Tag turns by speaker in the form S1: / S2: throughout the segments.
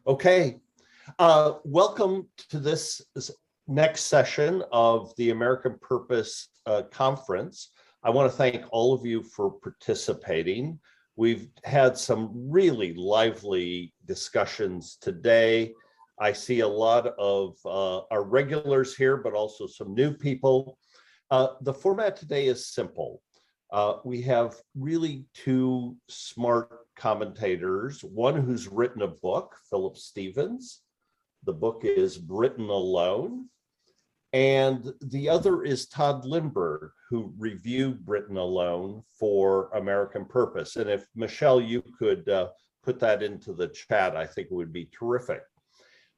S1: Okay, welcome to this next session of the American Purpose Conference. I want to thank all of you for participating. We've had some really lively discussions today. I see a lot of our regulars here, but also some new people. The format today is simple. We have really two smart commentators, one who's written a book, Philip Stevens. The book is Britain Alone. And the other is Tod Lindberg, who reviewed Britain Alone for American Purpose. And if Michelle, you could put that into the chat, I think it would be terrific.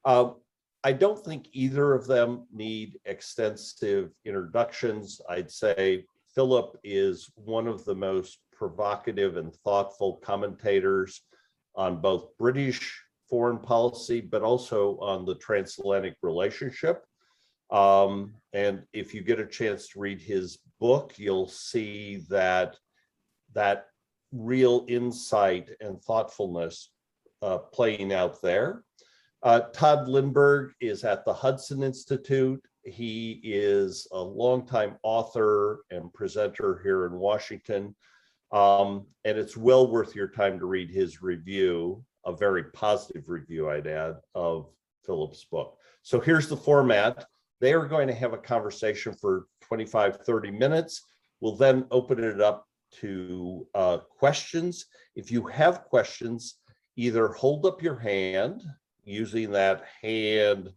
S1: I don't think either of them need extensive introductions. I'd say Philip is one of the most provocative and thoughtful commentators on both British foreign policy, but also on the transatlantic relationship. And if you get a chance to read his book, you'll see that real insight and thoughtfulness playing out there. Tod Lindberg is at the Hudson Institute. He is a longtime author and presenter here in Washington. And it's well worth your time to read his review, a very positive review, I'd add, of Philip's book. So here's the format. They are going to have a conversation for 25, 30 minutes. We'll then open it up to questions. If you have questions, either hold up your hand using that hand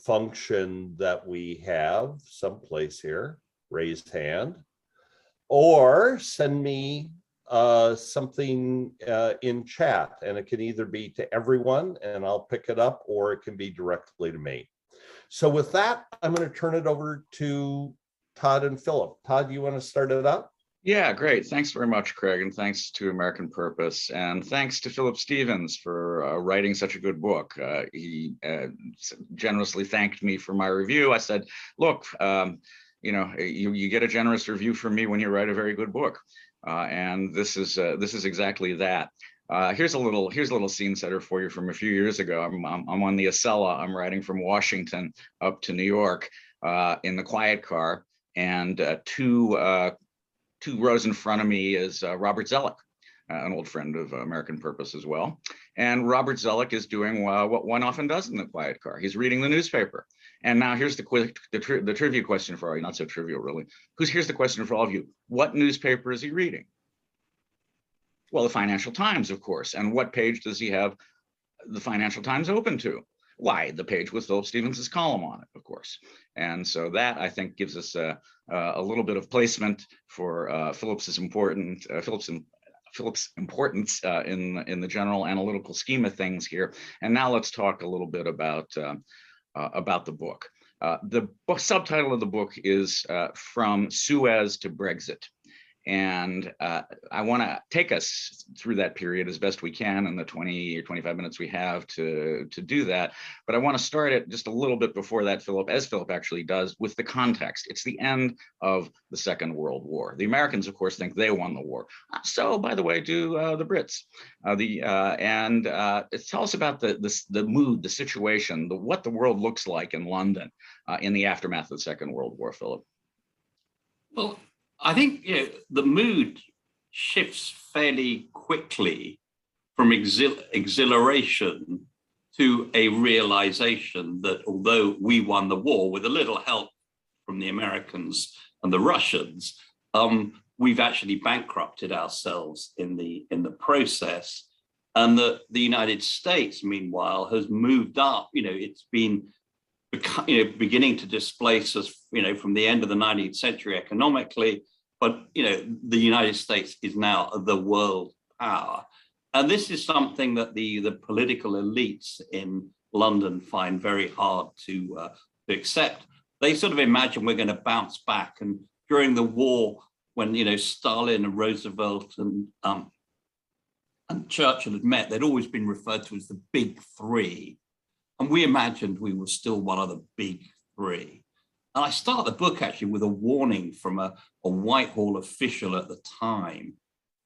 S1: function that we have someplace here, raised hand, or send me something in chat, and it can either be to everyone and I'll pick it up, or it can be directly to me. So with that, I'm going to turn it over to Tod and Philip. Tod, you want to start it up?
S2: Yeah, great. Thanks very much, Craig, and thanks to American Purpose, and thanks to Philip Stevens for writing such a good book. He generously thanked me for my review. I said, look, you get a generous review from me when you write a very good book, and this is exactly that. Here's a little scene setter for you from a few years ago. I'm on the Acela. I'm riding from Washington up to New York in the quiet car, and two rows in front of me is Robert Zoellick, an old friend of American Purpose as well. And Robert Zoellick is doing what one often does in the quiet car. He's reading the newspaper. And now here's the trivia question for all you, not so trivial really. Here's the question for all of you. What newspaper is he reading? Well, the Financial Times, of course. And what page does he have the Financial Times open to? Why, the page with Philip Stevens's column on it, of course. And so that, I think, gives us a little bit of placement for Philip's importance in the general analytical scheme of things here. And now let's talk a little bit about the book. The subtitle of the book is From Suez to Brexit. And I want to take us through that period as best we can in the 20 or 25 minutes we have to do that. But I want to start it just a little bit before that, Philip, as Philip actually does, with the context. It's the end of the Second World War. The Americans, of course, think they won the war. So, by the way, do the Brits. Tell us about the mood, the situation, what the world looks like in London in the aftermath of the Second World War, Philip.
S3: Well, I think the mood shifts fairly quickly from exhilaration to a realization that although we won the war with a little help from the Americans and the Russians, we've actually bankrupted ourselves in the process, and that the United States, meanwhile, has moved up. It's been beginning to displace us, from the end of the 19th century economically, but, the United States is now the world power. And this is something that the political elites in London find very hard to accept. They sort of imagine we're going to bounce back. And during the war, when, Stalin and Roosevelt and Churchill had met, they'd always been referred to as the big three. And we imagined we were still one of the big three. And I start the book actually with a warning from a Whitehall official at the time,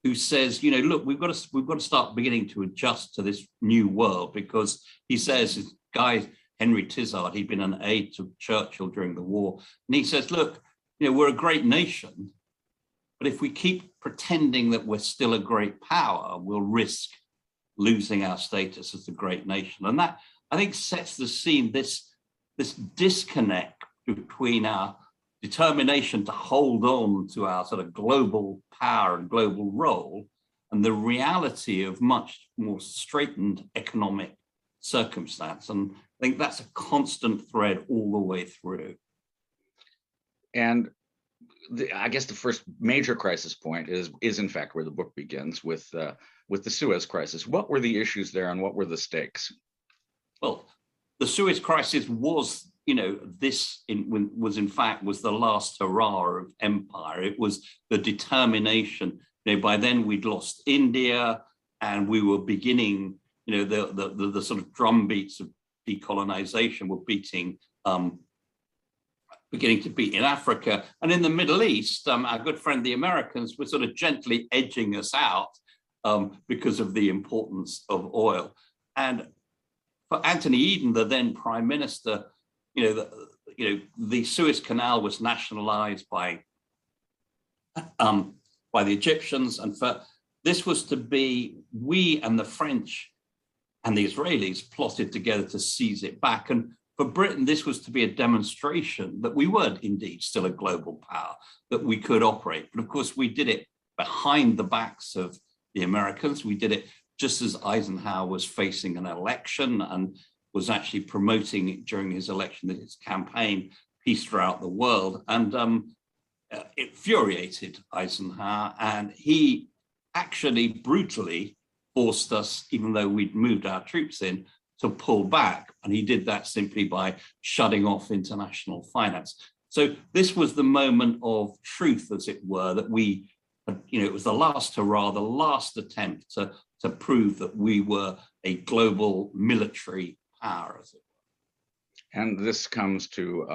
S3: who says, look, we've got to start beginning to adjust to this new world, because he says, this guy Henry Tizard, he'd been an aide to Churchill during the war, and he says, look, we're a great nation, but if we keep pretending that we're still a great power, we'll risk losing our status as a great nation. And that, I think, sets the scene, this disconnect between our determination to hold on to our sort of global power and global role and the reality of much more straitened economic circumstance. And I think that's a constant thread all the way through.
S2: And I guess the first major crisis point is in fact where the book begins, with the Suez Crisis. What were the issues there, and what were the stakes?
S3: Well, the Suez Crisis was, was the last hurrah of empire. It was the determination. By then we'd lost India, and we were beginning, the sort of drumbeats of decolonization were beginning to beat in Africa. And in the Middle East, our good friend, the Americans, were sort of gently edging us out because of the importance of oil. And for Anthony Eden, the then prime minister, the Suez Canal was nationalized by the Egyptians. And this was to be, we and the French and the Israelis plotted together to seize it back. And for Britain, this was to be a demonstration that we were indeed still a global power, that we could operate. But of course, we did it behind the backs of the Americans. We did it just as Eisenhower was facing an election and was actually promoting during his election, his campaign, peace throughout the world. And it infuriated Eisenhower, and he actually brutally forced us, even though we'd moved our troops in, to pull back. And he did that simply by shutting off international finance. So this was the moment of truth, as it were, that we, it was the last hurrah, the last attempt to prove that we were a global military power, as it were.
S2: And this comes to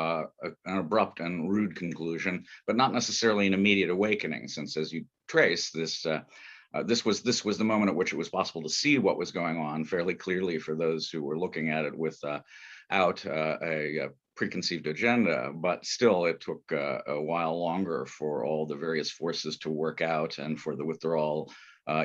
S2: an abrupt and rude conclusion, but not necessarily an immediate awakening, since, as you trace, this was the moment at which it was possible to see what was going on fairly clearly for those who were looking at it without a preconceived agenda. But still, it took a while longer for all the various forces to work out, and for the withdrawal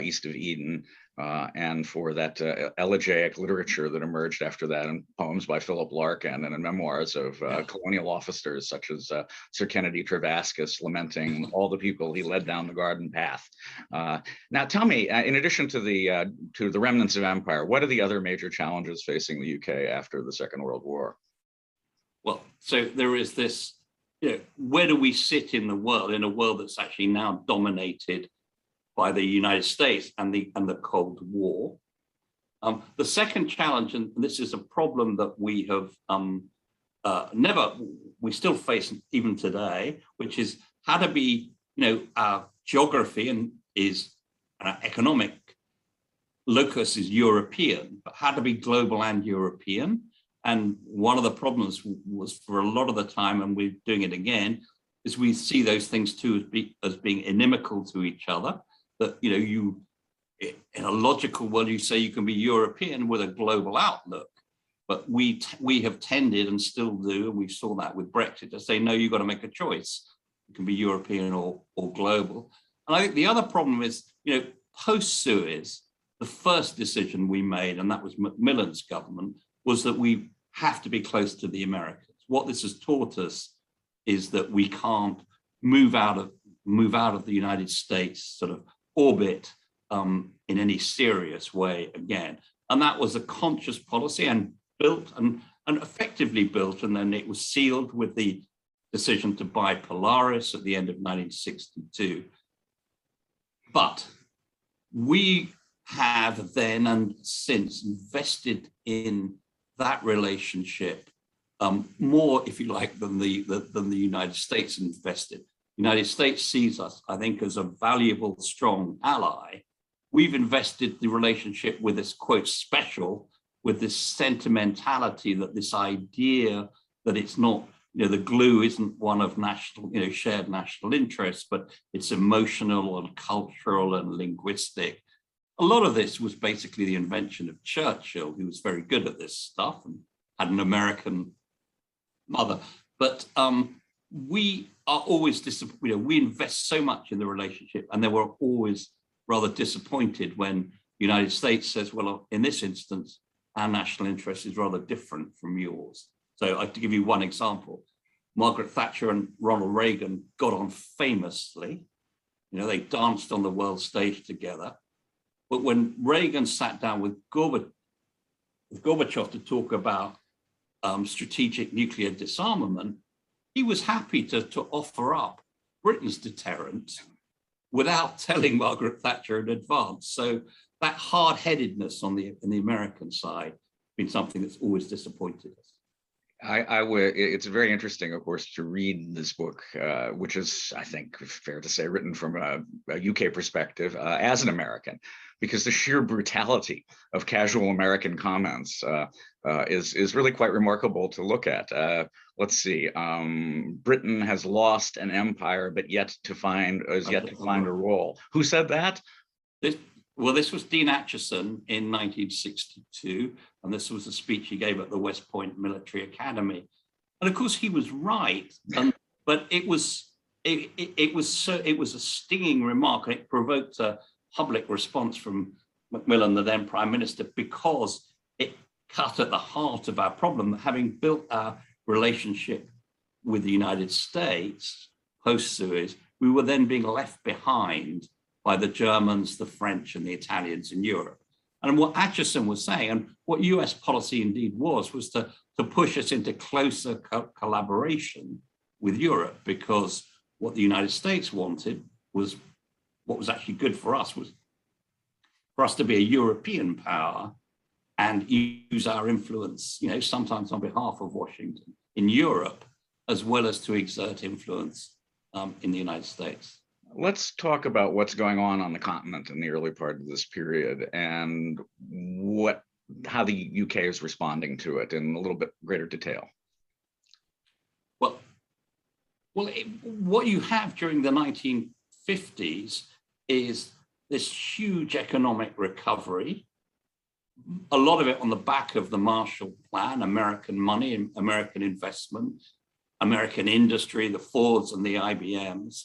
S2: east of Eden, and for that elegiac literature that emerged after that, in poems by Philip Larkin and in memoirs of colonial officers such as Sir Kennedy Trevaskis, lamenting all the people he led down the garden path. Now, tell me, in addition to the remnants of empire, what are the other major challenges facing the UK after the Second World War?
S3: Well, so there is this, where do we sit in the world, in a world that's actually now dominated by the United States and the Cold War? The second challenge, and this is a problem that we have we still face even today, which is how to be, our geography and is our economic locus is European, but how to be global and European. And one of the problems was, for a lot of the time, and we're doing it again, is we see those things too as being inimical to each other. That, you, in a logical world, you say you can be European with a global outlook, but we have tended, and still do, and we saw that with Brexit, to say, no, you've got to make a choice. You can be European or global. And I think the other problem is, post-Suez, the first decision we made, and that was Macmillan's government, was that we have to be close to the Americans. What this has taught us is that we can't move out of the United States sort of orbit in any serious way again. And that was a conscious policy, and built and effectively built, and then it was sealed with the decision to buy Polaris at the end of 1962. But we have then and since invested in that relationship more, if you like, than the United States invested. The United States sees us, I think, as a valuable, strong ally. We've invested the relationship with this, quote, special, with this sentimentality, that this idea that it's not the glue isn't one of national, shared national interests, but it's emotional and cultural and linguistic. A lot of this was basically the invention of Churchill, who was very good at this stuff and had an American mother. But we are always disappointed. We invest so much in the relationship, and then we're always rather disappointed when the United States says, well, in this instance, our national interest is rather different from yours. So to give you one example, Margaret Thatcher and Ronald Reagan got on famously. They danced on the world stage together. But when Reagan sat down with Gorbachev to talk about strategic nuclear disarmament, he was happy to offer up Britain's deterrent without telling Margaret Thatcher in advance. So that hard-headedness in the American side has been something that's always disappointed us.
S2: It's very interesting, of course, to read this book, which is, I think, fair to say, written from a UK perspective as an American, because the sheer brutality of casual American comments is really quite remarkable to look at. Let's see, Britain has lost an empire, but yet to find a role. Who said that?
S3: This was Dean Acheson in 1962, and this was a speech he gave at the West Point Military Academy. And of course, he was right, but it was a stinging remark, and it provoked a public response from Macmillan, the then Prime Minister, because it cut at the heart of our problem. Having built our relationship with the United States post-Suez, we were then being left behind by the Germans, the French, and the Italians in Europe. And what Acheson was saying, and what US policy indeed was to push us into closer collaboration with Europe, because what the United States wanted was, what was actually good for us, was for us to be a European power and use our influence, sometimes on behalf of Washington in Europe, as well as to exert influence in the United States.
S2: Let's talk about what's going on the continent in the early part of this period, and how the UK is responding to it in a little bit greater detail.
S3: Well, what you have during the 1950s is this huge economic recovery, a lot of it on the back of the Marshall Plan, American money, American investment, American industry, the Fords and the IBMs.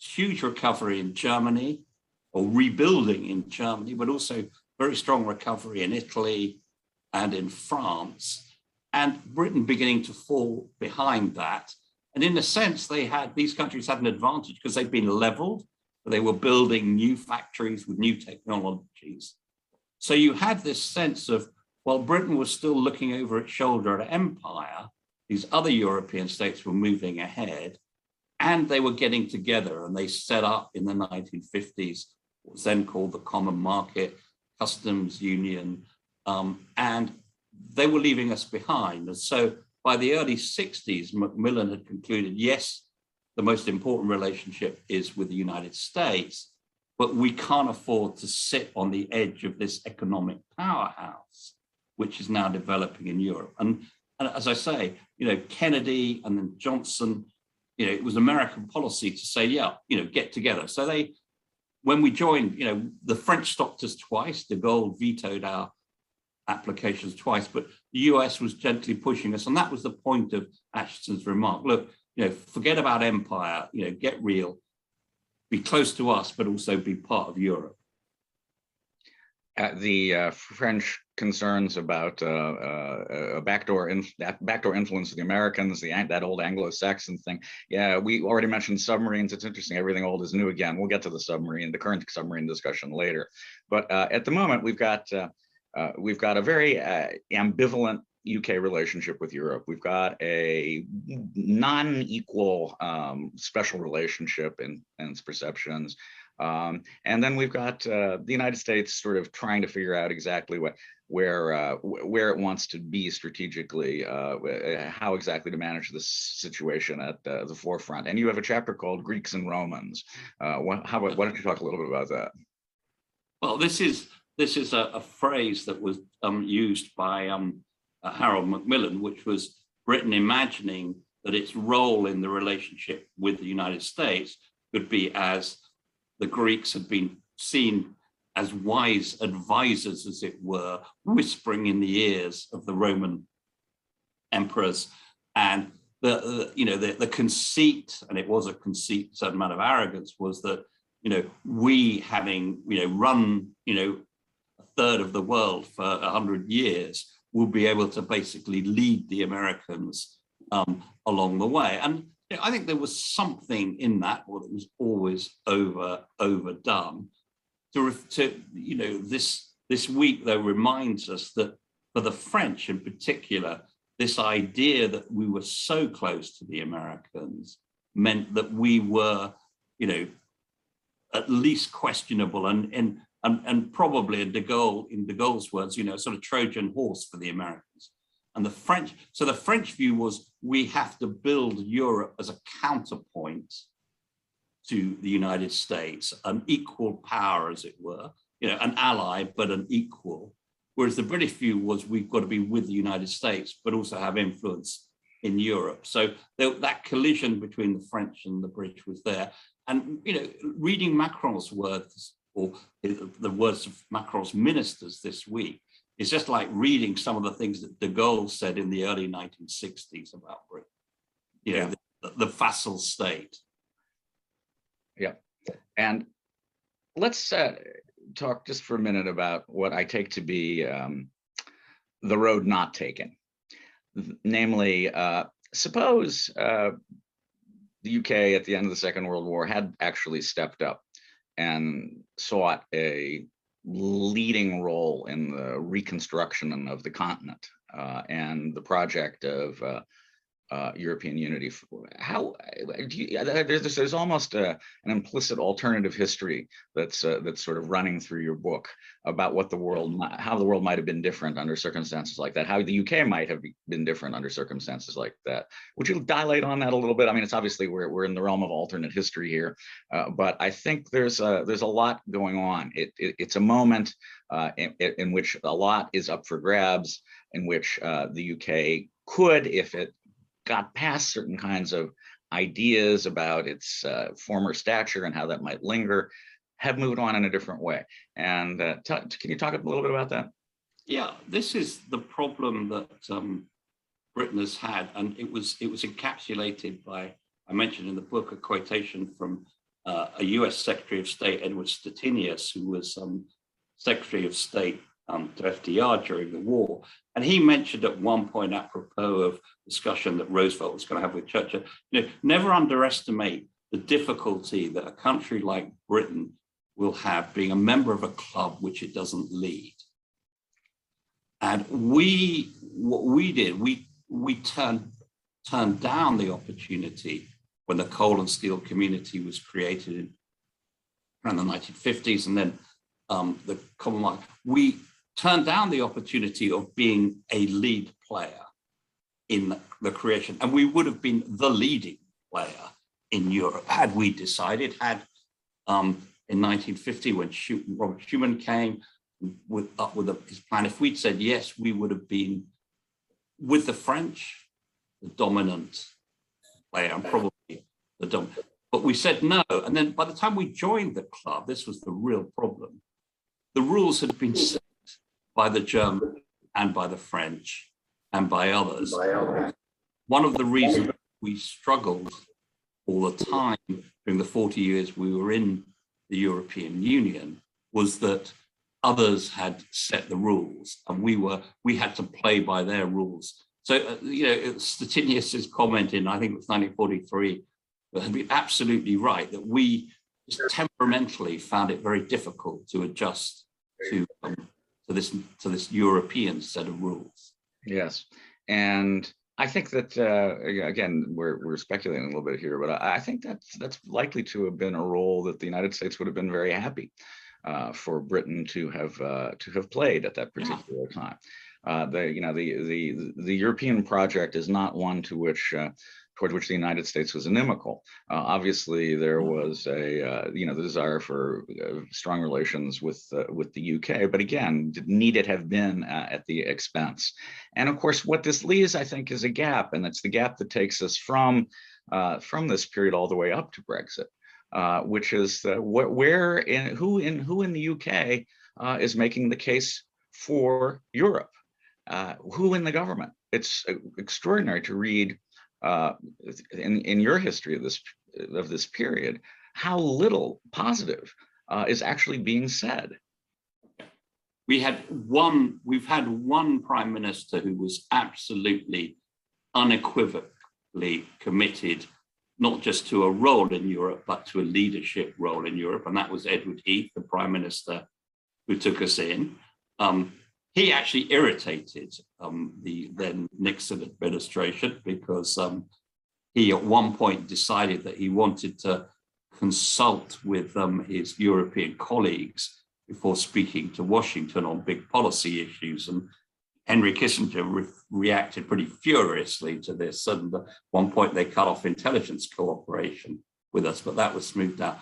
S3: Huge recovery in Germany, or rebuilding in Germany, but also very strong recovery in Italy and in France, and Britain beginning to fall behind that. And in a sense, these countries had an advantage because they'd been leveled, they were building new factories with new technologies. So you had this sense of, while Britain was still looking over its shoulder at empire, these other European states were moving ahead. And they were getting together, and they set up in the 1950s what was then called the Common Market, Customs Union, and they were leaving us behind. And so by the early 60s, Macmillan had concluded, yes, the most important relationship is with the United States, but we can't afford to sit on the edge of this economic powerhouse, which is now developing in Europe. And as I say, Kennedy and then Johnson, it was American policy to say, get together. So when we joined, the French stopped us twice. De Gaulle vetoed our applications twice, but the US was gently pushing us. And that was the point of Acheson's remark. Look, forget about empire, get real, be close to us, but also be part of Europe.
S2: The French concerns about a backdoor influence of the Americans, that old Anglo-Saxon thing. Yeah, we already mentioned submarines. It's interesting. Everything old is new again. We'll get to the current submarine discussion later. But at the moment, we've got a very ambivalent UK relationship with Europe. We've got a non-equal special relationship in its perceptions. And then we've got the United States sort of trying to figure out exactly where it wants to be strategically, how exactly to manage this situation at the forefront. And you have a chapter called Greeks and Romans. Why don't you talk a little bit about that?
S3: Well, this is a phrase that was used by Harold Macmillan, which was Britain imagining that its role in the relationship with the United States could be as the Greeks had been seen as wise advisors, as it were, whispering in the ears of the Roman emperors. And the conceit, and it was a conceit, a certain amount of arrogance, was that, we having, run, a third of the world for 100 years, will be able to basically lead the Americans along the way. And I think there was something in that, or that was always overdone. This week, though, reminds us that for the French in particular, this idea that we were so close to the Americans meant that we were, at least questionable, and probably in de Gaulle's words, sort of Trojan horse for the Americans. And the French view was, we have to build Europe as a counterpoint to the United States, an equal power, as it were, an ally, but an equal. Whereas the British view was, we've got to be with the United States, but also have influence in Europe. So that collision between the French and the British was there. And, reading Macron's words, or the words of Macron's ministers this week, is just like reading some of the things that de Gaulle said in the early 1960s about Britain, the vassal state.
S2: Yeah. And let's talk just for a minute about what I take to be the road not taken. Namely, suppose the UK at the end of the Second World War had actually stepped up and sought a leading role in the reconstruction of the continent and the project of European unity. How do you, there's almost an implicit alternative history that's sort of running through your book about what how the world might have been different under circumstances like that, how the UK might have been different under circumstances like that. Would you dilate on that a little bit? I mean, it's obviously we're in the realm of alternate history here, but I think there's a lot going on. It's a moment in which a lot is up for grabs, in which the UK could, if it got past certain kinds of ideas about its former stature and how that might linger, have moved on in a different way. And can you talk a little bit about that?
S3: Yeah, this is the problem that Britain has had, and it was encapsulated by, I mentioned in the book, a quotation from a US Secretary of State, Edward Stettinius, who was Secretary of State to FDR during the war. And he mentioned at one point, apropos of discussion that Roosevelt was going to have with Churchill, never underestimate the difficulty that a country like Britain will have being a member of a club which it doesn't lead. And what we did, we turned down the opportunity when the coal and steel community was created around the 1950s, and then the Commonwealth. We turned down the opportunity of being a lead player in the creation, and we would have been the leading player in Europe had we decided, in 1950 when Robert Schuman came up with his plan, if we'd said yes, we would have been, with the French, the dominant player, and probably the dominant. But we said no, and then by the time we joined the club, this was the real problem. The rules had been set by the German and by the French and by others. One of the reasons we struggled all the time during the 40 years we were in the European Union was that others had set the rules, and we had to play by their rules. So, Stettinius's comment in, I think it was 1943, had been absolutely right, that we just temperamentally found it very difficult to adjust to this European set of rules.
S2: Yes, and I think that again, we're speculating a little bit here, but I think that's likely to have been a role that the United States would have been very happy for Britain to have played at that particular time. The European project is not one to which towards which the United States was inimical. Obviously, there was the desire for strong relations with the UK, but again, need it have been at the expense? And of course, what this leaves, I think, is a gap, and it's the gap that takes us from this period all the way up to Brexit, which is who in the UK is making the case for Europe? Who in the government? It's extraordinary to read in your history of this period how little positive is actually being said.
S3: We've had one prime minister who was absolutely unequivocally committed, not just to a role in Europe, but to a leadership role in Europe, and that was Edward Heath, the prime minister who took us in. He actually irritated the then Nixon administration because he at one point decided that he wanted to consult with his European colleagues before speaking to Washington on big policy issues. And Henry Kissinger reacted pretty furiously to this. And at one point they cut off intelligence cooperation with us, but that was smoothed out.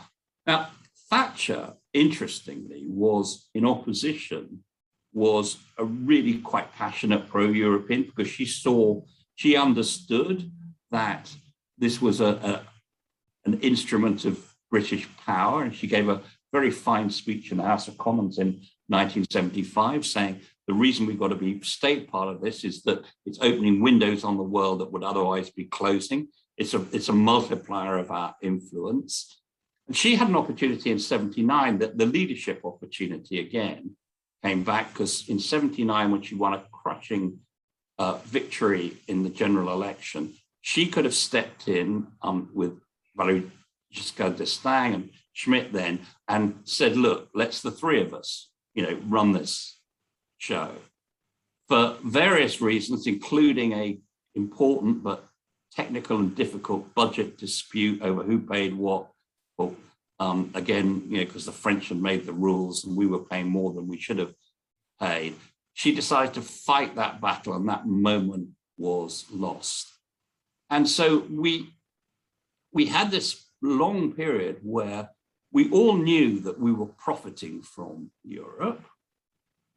S3: Now, Thatcher, interestingly, was in opposition, was a really quite passionate pro-European because she understood that this was an instrument of British power, and she gave a very fine speech in the House of Commons in 1975 saying the reason we've got to be state part of this is that it's opening windows on the world that would otherwise be closing. It's a multiplier of our influence. And she had an opportunity in 79, that the leadership opportunity again came back, because in 79, when she won a crushing victory in the general election, she could have stepped in with Valéry Giscard d'Estaing and Schmidt then and said, look, let's the three of us, run this show. For various reasons, including a important but technical and difficult budget dispute over who paid what. Well, again, because the French had made the rules and we were paying more than we should have paid. She decided to fight that battle, and that moment was lost. And so we had this long period where we all knew that we were profiting from Europe.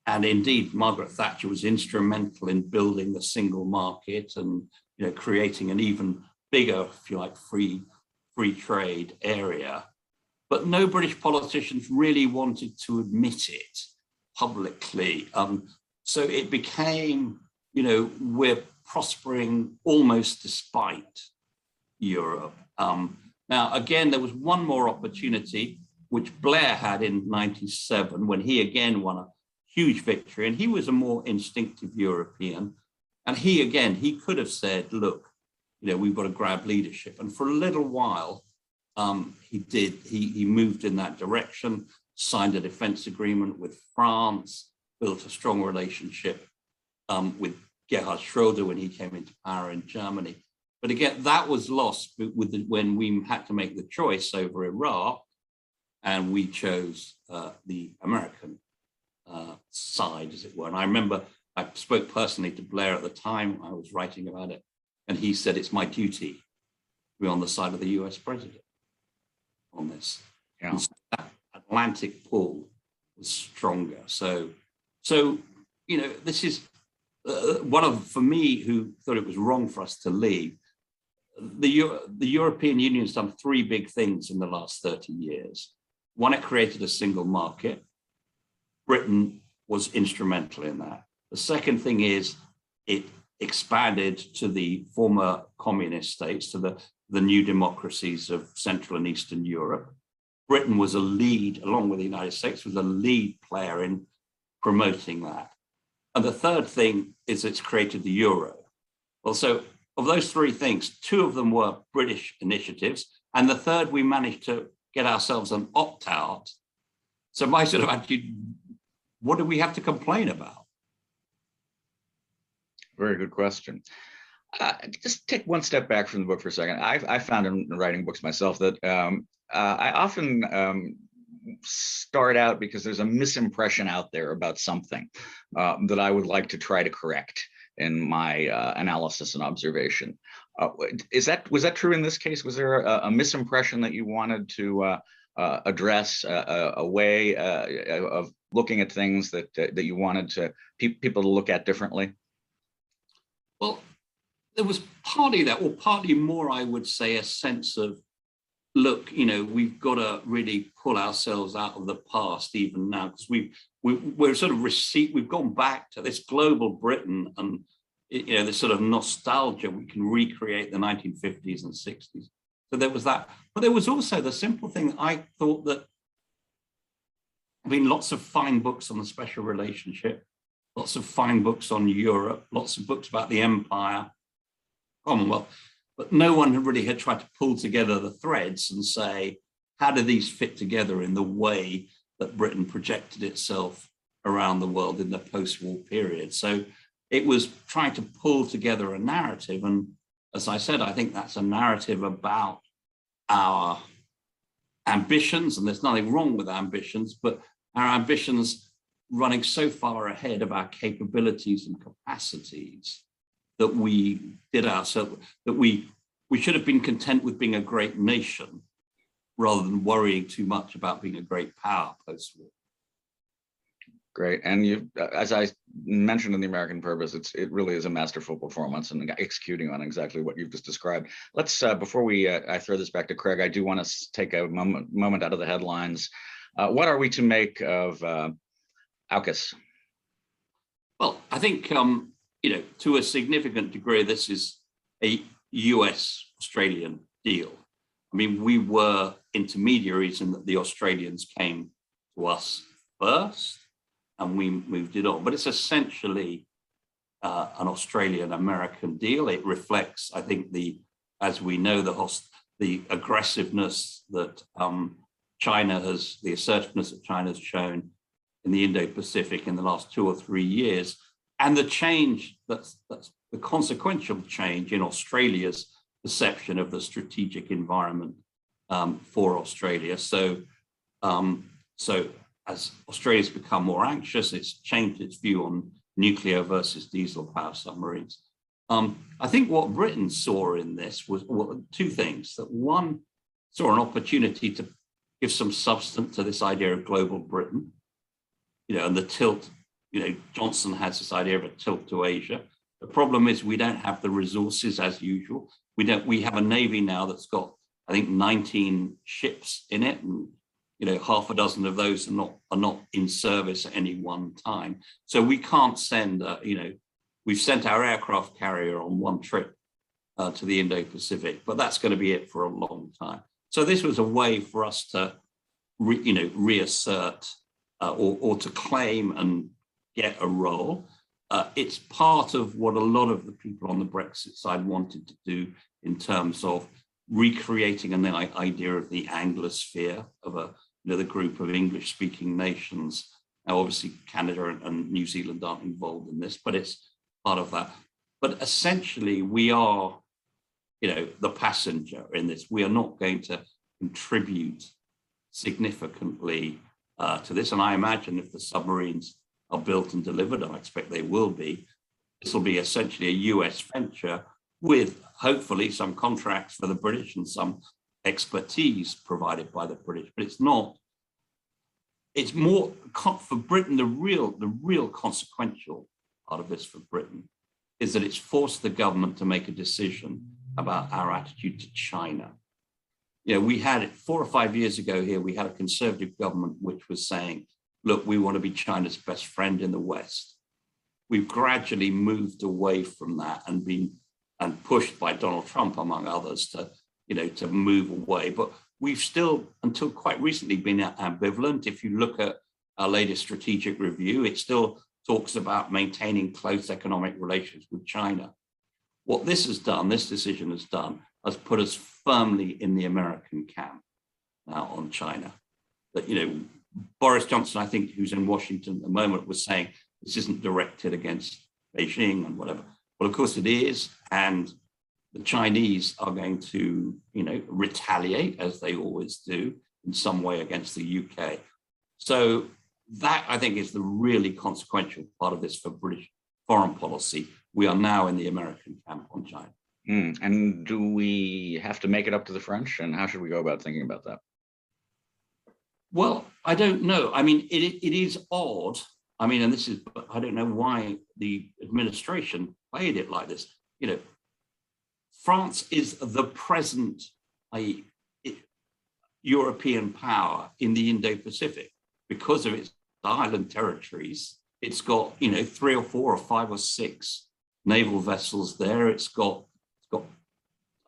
S3: And indeed, Margaret Thatcher was instrumental in building the single market and creating an even bigger, if you like, free trade area. But no British politicians really wanted to admit it publicly. So it became, we're prospering almost despite Europe. Now, again, there was one more opportunity, which Blair had in 97, when he again won a huge victory, and he was a more instinctive European. And he could have said, look, we've got to grab leadership. And for a little while, he did. He moved in that direction, signed a defense agreement with France, built a strong relationship with Gerhard Schroeder when he came into power in Germany. But again, that was lost when we had to make the choice over Iraq, and we chose the American side, as it were. And I remember I spoke personally to Blair at the time I was writing about it, and he said, it's my duty to be on the side of the US president on this. Yeah. So that Atlantic pull was stronger. So this is for me, who thought it was wrong for us to leave. The European Union has done three big things in the last 30 years. One, it created a single market. Britain was instrumental in that. The second thing is it expanded to the former communist states, to the new democracies of Central and Eastern Europe. Britain was a lead, along with the United States, was a lead player in promoting that. And the third thing is it's created the euro. Well, so of those three things, two of them were British initiatives, and the third, we managed to get ourselves an opt-out. So my sort of attitude, what do we have to complain about?
S2: Very good question. Just take one step back from the book for a second. I found in writing books myself that I often start out because there's a misimpression out there about something that I would like to try to correct in my analysis and observation. Was that true in this case? Was there a misimpression that you wanted to address, a way of looking at things that you wanted people to look at differently?
S3: Well, there was partly that, or partly more, I would say, a sense of, look, we've got to really pull ourselves out of the past even now, because we're sort of we've gone back to this global Britain and this sort of nostalgia. We can recreate the 1950s and 60s. So there was that, but there was also the simple thing that I thought that, lots of fine books on the special relationship, lots of fine books on Europe, lots of books about the empire, Commonwealth, but no one really had tried to pull together the threads and say, how do these fit together in the way that Britain projected itself around the world in the post-war period? So it was trying to pull together a narrative. And as I said, I think that's a narrative about our ambitions, and there's nothing wrong with ambitions, but our ambitions running so far ahead of our capabilities and capacities that we did ourselves, that we should have been content with being a great nation rather than worrying too much about being a great power post-war.
S2: Great, and you, as I mentioned in The American Purpose, it really is a masterful performance and executing on exactly what you've just described. Let's, before I throw this back to Craig, I do want to take a moment out of the headlines. What are we to make of AUKUS?
S3: Well, I think, to a significant degree, this is a US-Australian deal. We were intermediaries in that the Australians came to us first, and we moved it on. But it's essentially an Australian-American deal. It reflects, I think, as we know, the aggressiveness that the assertiveness that China has shown in the Indo-Pacific in the last 2 or 3 years, and the change that's the consequential change in Australia's perception of the strategic environment for Australia. So as Australia's become more anxious, it's changed its view on nuclear versus diesel power submarines. I think what Britain saw in this was two things. That one, saw an opportunity to give some substance to this idea of global Britain, and the tilt, Johnson has this idea of a tilt to Asia. The problem is we don't have the resources as usual. We have a Navy now that's got, I think, 19 ships in it, and half a dozen of those are not in service at any one time. So we can't send, we've sent our aircraft carrier on one trip to the Indo-Pacific, but that's going to be it for a long time. So this was a way for us to, reassert or to claim and get a role. It's part of what a lot of the people on the Brexit side wanted to do in terms of recreating an idea of the Anglosphere, of the group of English-speaking nations. Now, obviously, Canada and New Zealand aren't involved in this, but it's part of that. But essentially, we are, the passenger in this. We are not going to contribute significantly to this. And I imagine if the submarines are built and delivered, and I expect they will be, this will be essentially a US venture with hopefully some contracts for the British and some expertise provided by the British. But it's more for Britain. The real consequential part of this for Britain is that it's forced the government to make a decision about our attitude to China. We had 4 or 5 years ago here, we had a conservative government which was saying, look, we want to be China's best friend in the West. We've gradually moved away from that and been pushed by Donald Trump, among others, to move away. But we've still, until quite recently, been ambivalent. If you look at our latest strategic review, it still talks about maintaining close economic relations with China. What this decision has done, has put us firmly in the American camp now on China. That, Boris Johnson, I think, who's in Washington at the moment, was saying this isn't directed against Beijing and whatever. Well, of course it is. And the Chinese are going to, retaliate, as they always do. in some way against the UK. So that, I think, is the really consequential part of this for British foreign policy. We are now in the American camp on China.
S2: And do we have to make it up to the French? And how should we go about thinking about that?
S3: Well, I don't know. I mean, it is odd. I mean, and this is, I don't know why the administration played it like this. You know, France is the present European power in the Indo-Pacific because of its island territories. It's got, you know, 3 or 4 or 5 or 6 naval vessels there. It's got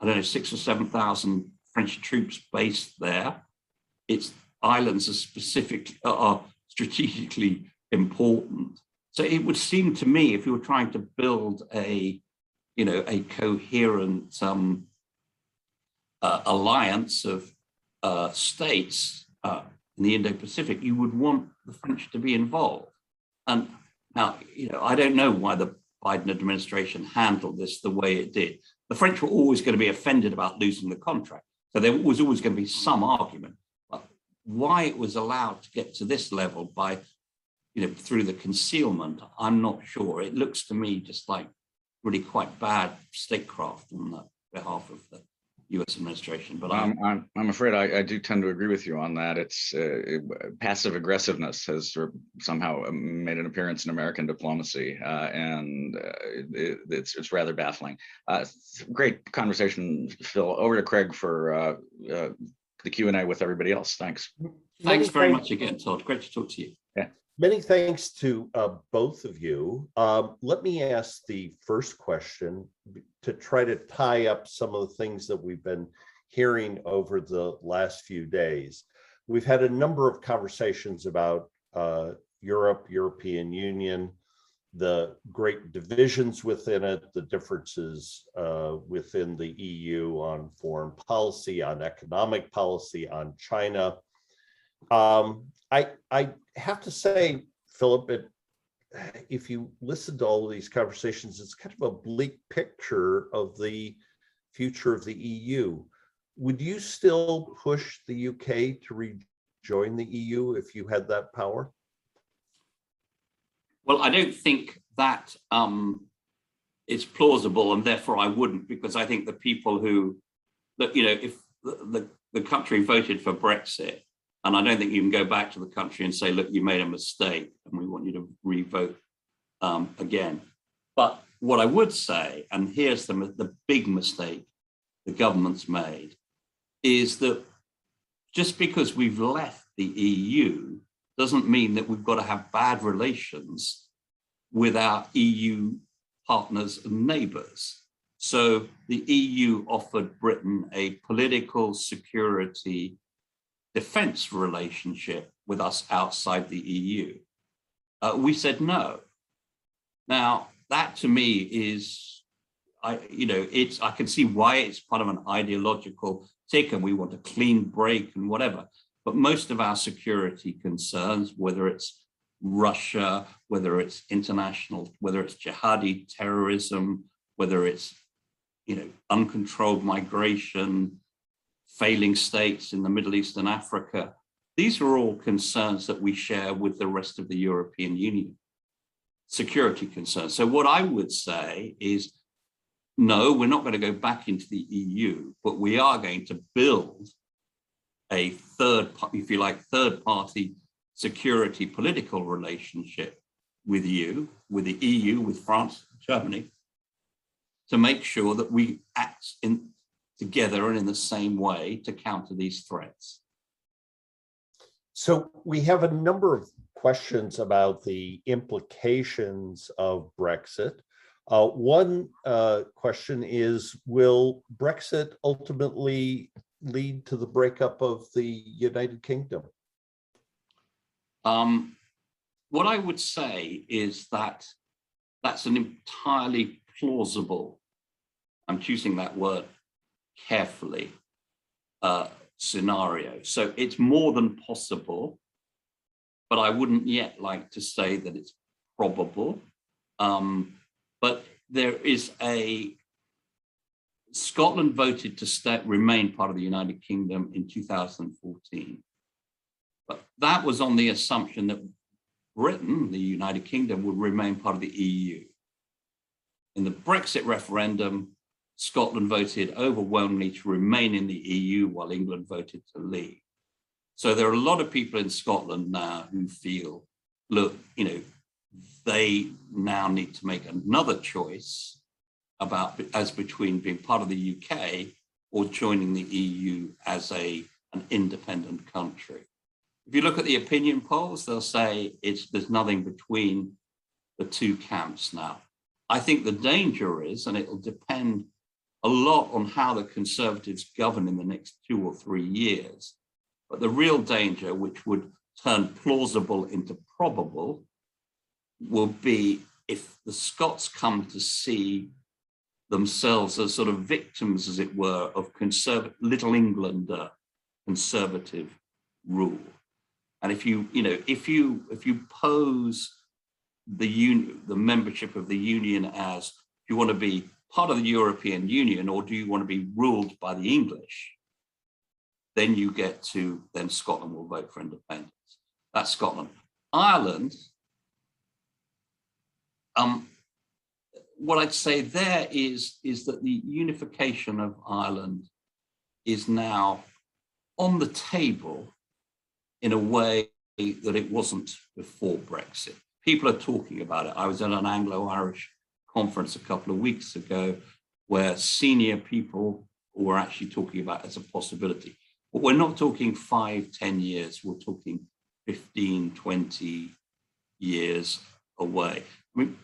S3: I don't know, 6,000 or 7,000 French troops based there. Its islands are strategically important. So it would seem to me, if you were trying to build a coherent alliance of states in the Indo-Pacific, you would want the French to be involved. And now, you know, I don't know why the Biden administration handled this the way it did. The French were always going to be offended about losing the contract. So there was always going to be some argument. But why it was allowed to get to this level by, you know, through the concealment, I'm not sure. It looks to me just like really quite bad statecraft on the behalf of the U.S. administration. But
S2: I'm afraid I do tend to agree with you on that. It's passive aggressiveness has sort of somehow made an appearance in American diplomacy, and it's rather baffling. Great conversation, Phil. Over to Craig for the Q&A with everybody else. Thanks.
S3: Thanks very much again, Todd. Great to talk to you.
S2: Yeah.
S1: Many thanks to both of you. Let me ask the first question to try to tie up some of the things that we've been hearing over the last few days. We've had a number of conversations about Europe, European Union, the great divisions within it, the differences within the EU on foreign policy, on economic policy, on China. I have to say, Philip, if you listen to all of these conversations, it's kind of a bleak picture of the future of the EU. Would you still push the UK to rejoin the EU if you had that power?
S3: Well, I don't think that is plausible, and therefore I wouldn't, because I think the people who, you know, if the country voted for Brexit, and I don't think you can go back to the country and say, look, you made a mistake and we want you to re-vote again. But what I would say, and here's the big mistake the government's made, is that just because we've left the EU doesn't mean that we've got to have bad relations with our EU partners and neighbors. So the EU offered Britain a political security defense relationship with us outside the EU. We said no. Now, that to me is, I can see why it's part of an ideological tick and we want a clean break and whatever. But most of our security concerns, whether it's Russia, whether it's international, whether it's jihadi terrorism, whether it's, you know, uncontrolled migration, failing states in the Middle East and Africa, these are all concerns that we share with the rest of the European Union, security concerns. So what I would say is, no, we're not going to go back into the EU, but we are going to build a third-party security political relationship with you, with the EU, with France, Germany, to make sure that we act together and in the same way to counter these threats.
S1: So we have a number of questions about the implications of Brexit. One question is, will Brexit ultimately lead to the breakup of the United Kingdom?
S3: What I would say is that that's an entirely plausible, I'm choosing that word carefully, scenario. So it's more than possible, but I wouldn't yet like to say that it's probable. But there is Scotland voted to remain part of the United Kingdom in 2014. But that was on the assumption that Britain, the United Kingdom, would remain part of the EU. In the Brexit referendum, Scotland voted overwhelmingly to remain in the EU while England voted to leave. So there are a lot of people in Scotland now who feel, look, they now need to make another choice between being part of the UK or joining the EU as an independent country. If you look at the opinion polls, they'll say there's nothing between the two camps now. I think the danger is, and it'll depend a lot on how the Conservatives govern in the next 2 or 3 years, but the real danger, which would turn plausible into probable, will be if the Scots come to see themselves as sort of victims, as it were, of Little England conservative rule. And if you pose the membership of the Union as, do you want to be part of the European Union or do you want to be ruled by the English? Then you get to, then Scotland will vote for independence. That's Scotland. Ireland, what I'd say there is that the unification of Ireland is now on the table in a way that it wasn't before Brexit. People are talking about it. I was at an Anglo-Irish conference a couple of weeks ago where senior people were actually talking about it as a possibility. But we're not talking 5, 10 years. We're talking 15, 20 years away. I mean,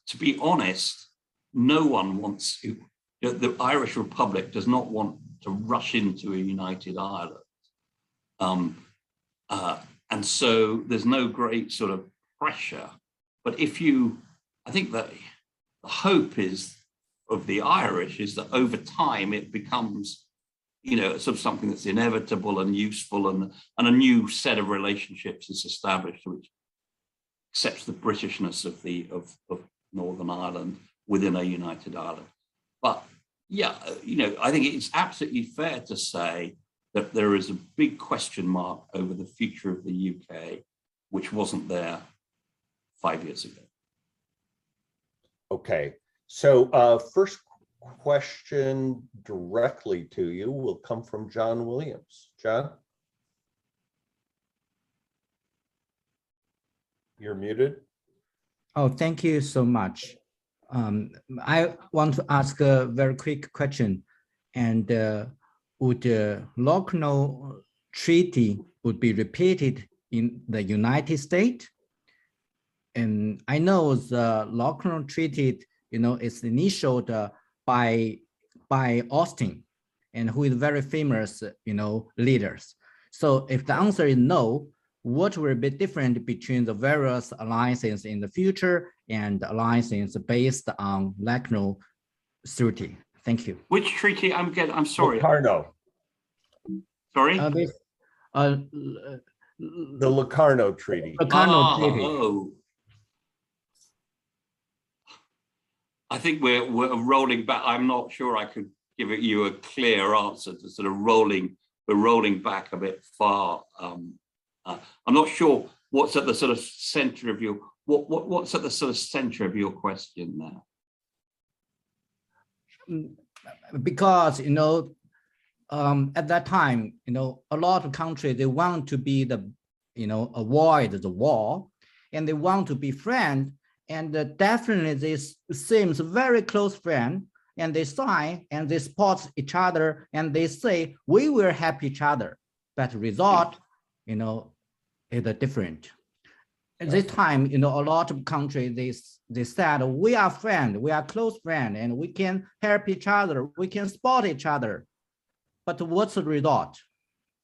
S3: to be honest, no one wants to, the Irish Republic does not want to rush into a united Ireland. And so there's no great sort of pressure. But I think that the hope of the Irish is that over time it becomes, sort of something that's inevitable and useful, and a new set of relationships is established which accepts the Britishness of Northern Ireland within a united Ireland. But yeah, I think it's absolutely fair to say that there is a big question mark over the future of the UK, which wasn't there 5 years ago.
S1: Okay, so first question directly to you will come from John Williams. John? You're muted.
S4: Oh, thank you so much. I want to ask a very quick question. And would the Locarno Treaty would be repeated in the United States? And I know the Locarno Treaty, is initialed by Austin, and who is very famous, leaders. So if the answer is no, what will be different between the various alliances in the future and alliances based on Locarno Treaty? Thank you.
S3: Which treaty? I'm sorry.
S1: Locarno.
S3: Sorry?
S1: The Locarno Treaty.
S4: Locarno Treaty.
S3: Oh. I think we're rolling back. I'm not sure I could give you a clear answer to sort of we're rolling back a bit far. I'm not sure what's at the sort of center of your, what's at the sort of center of your question now?
S4: Because, at that time, a lot of countries, they want to be avoid the war, and they want to be friends. And definitely this seems very close friend, and they sign and they support each other and they say, we will help each other. But result, is different. At this time, a lot of countries, they said, we are friends, we are close friends, and we can help each other, we can support each other. But what's the result?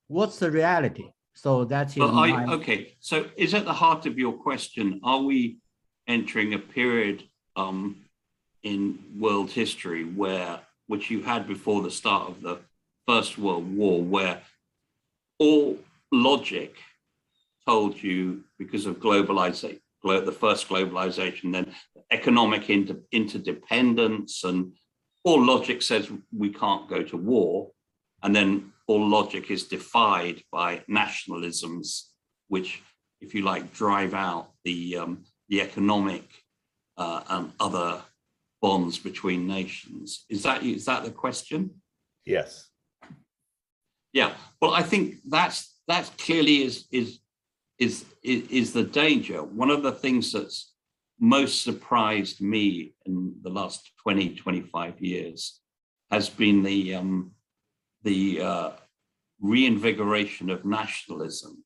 S4: What's the reality? So that's
S3: okay. So is at the heart of your question, are we entering a period in world history which you had before the start of the First World War, where all logic told you, because of globalization, the first globalization, then economic interdependence and all logic says we can't go to war, and then all logic is defied by nationalisms, which, if you like, drive out the economic and other bonds between nations. Is that the question?
S1: Yes.
S3: Yeah. Well, I think that clearly is the danger. One of the things that's most surprised me in the last 20, 25 years has been the reinvigoration of nationalism,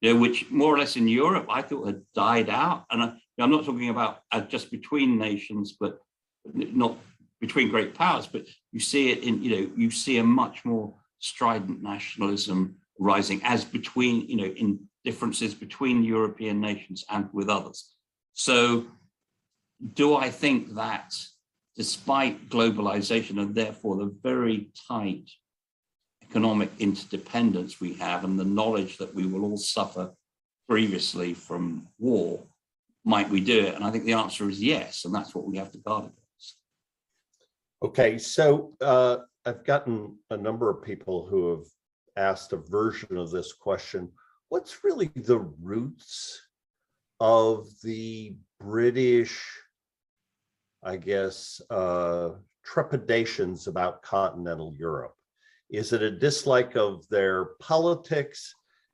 S3: which more or less in Europe I thought had died out. And I'm not talking about just between nations, but not between great powers, but you see it in, you see a much more strident nationalism rising as between, in differences between European nations and with others. So do I think that despite globalization and therefore the very tight economic interdependence we have and the knowledge that we will all suffer grievously from war, might we do it? And I think the answer is yes, and that's what we have to guard against.
S1: Okay, so I've gotten a number of people who have asked a version of this question. What's really the roots of the British, I guess, trepidations about continental Europe? Is it a dislike of their politics?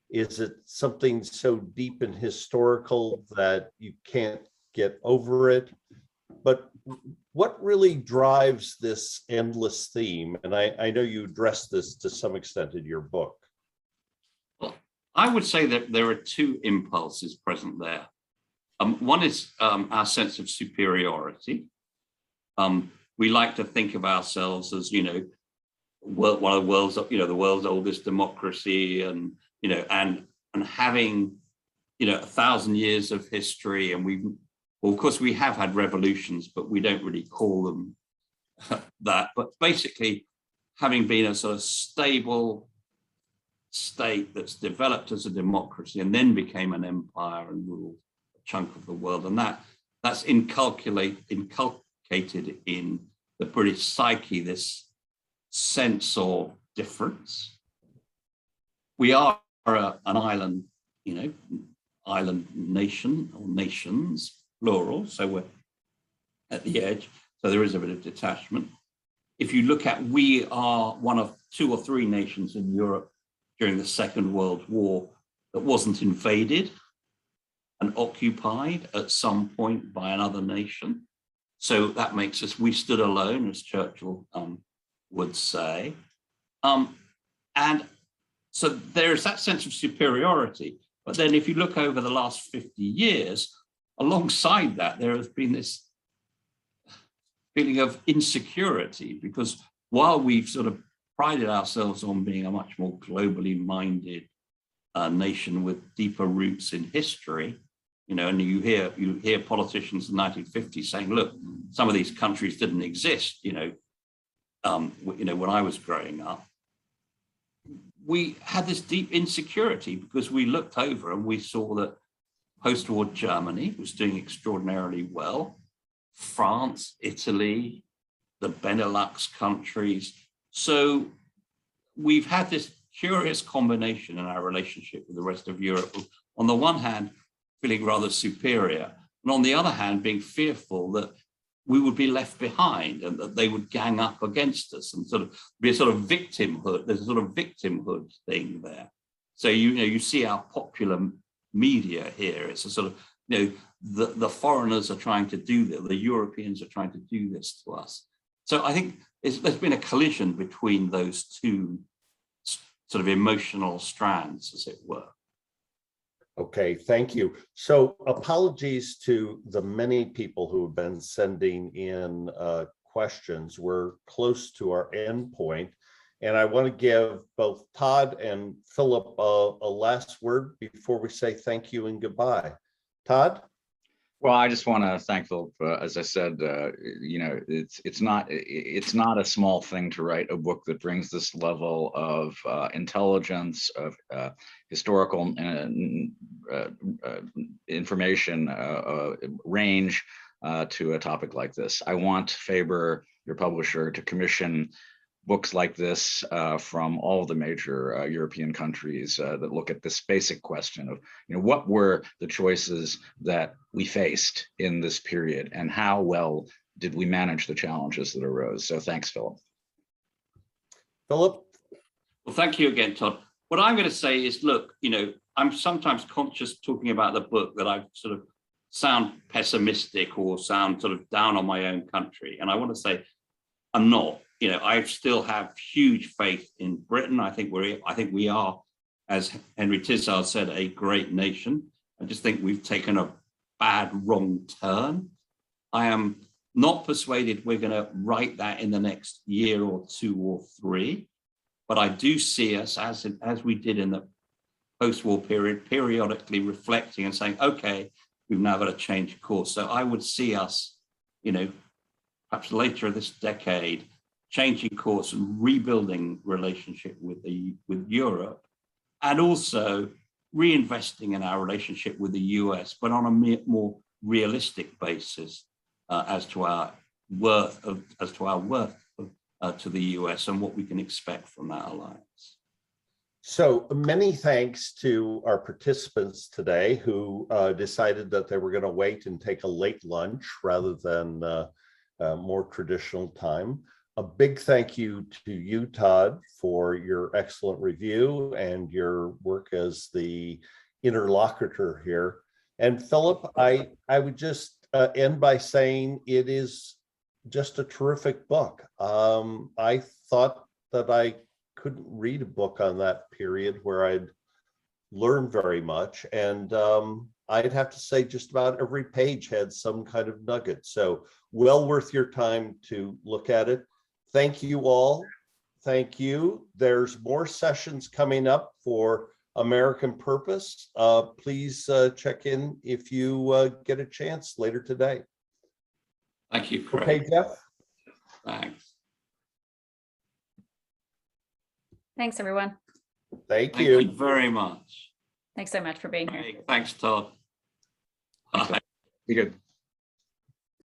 S1: Is it something so deep and historical that you can't get over it? But what really drives this endless theme? And I know you addressed this to some extent in your book.
S3: Well, I would say that there are two impulses present there. One is our sense of superiority. We like to think of ourselves as, one of the world's, the world's oldest democracy, and and having 1,000 years of history, and well, of course we have had revolutions, but we don't really call them that. But basically, having been a sort of stable state that's developed as a democracy and then became an empire and ruled a chunk of the world, and that's inculcated in the British psyche, this sense of difference. We are an island, island nation, or nations, plural, so we're at the edge, so there is a bit of detachment. If you look at, we are one of 2 or 3 nations in Europe during the Second World War that wasn't invaded and occupied at some point by another nation. So that makes us, we stood alone, as Churchill would say. And so there is that sense of superiority. But then if you look over the last 50 years, alongside that, there has been this feeling of insecurity, because while we've sort of prided ourselves on being a much more globally minded nation with deeper roots in history, and you hear politicians in the 1950s saying, look, some of these countries didn't exist, when I was growing up. We had this deep insecurity because we looked over and we saw that post-war Germany was doing extraordinarily well. France, Italy, the Benelux countries. So we've had this curious combination in our relationship with the rest of Europe. On the one hand, feeling rather superior, and on the other hand, being fearful that we would be left behind and that they would gang up against us and sort of be a sort of victimhood. There's a sort of victimhood thing there. So, you see our popular media here. It's a sort of, the foreigners are trying to do this, the Europeans are trying to do this to us. So I think there's been a collision between those two sort of emotional strands, as it were.
S1: Okay, thank you. So apologies to the many people who have been sending in questions. We're close to our end point, and I want to give both Tod and Philip a last word before we say thank you and goodbye. Tod?
S2: Well, I just want to thank Philip. As I said, it's not a small thing to write a book that brings this level of intelligence, of historical information range to a topic like this. I want Faber your publisher, to commission books like this from all the major European countries that look at this basic question of, what were the choices that we faced in this period, and how well did we manage the challenges that arose? So thanks, Philip.
S1: Philip?
S3: Well, thank you again, Todd. What I'm going to say is, look, I'm sometimes conscious talking about the book that I sort of sound pessimistic or sound sort of down on my own country. And I want to say I'm not. I still have huge faith in Britain. I think we are, as Henry Tizard said, a great nation. I just think we've taken a bad, wrong turn. I am not persuaded we're going to right that in the next year or 2 or 3. But I do see us, as we did in the post-war period, periodically reflecting and saying, okay, we've now got to change course. So I would see us, perhaps later this decade, changing course and rebuilding relationship with Europe, and also reinvesting in our relationship with the US, but on a more realistic basis as to our worth to the US and what we can expect from that alliance.
S1: So many thanks to our participants today who decided that they were going to wait and take a late lunch rather than more traditional time. A big thank you to you, Todd, for your excellent review and your work as the interlocutor here. And Philip, I would just end by saying it is just a terrific book. I thought that I couldn't read a book on that period where I'd learned very much. And I'd have to say just about every page had some kind of nugget. So well worth your time to look at it. Thank you all. Thank you. There's more sessions coming up for American Purpose. Please check in if you get a chance later today.
S3: Thank you, Craig.
S1: Okay, Jeff?
S3: Thanks.
S5: Thanks, everyone.
S1: Thank
S3: Thank you
S1: you.
S3: very much.
S5: Thanks so much for being here.
S3: Thanks, Todd. Bye.
S2: Be good.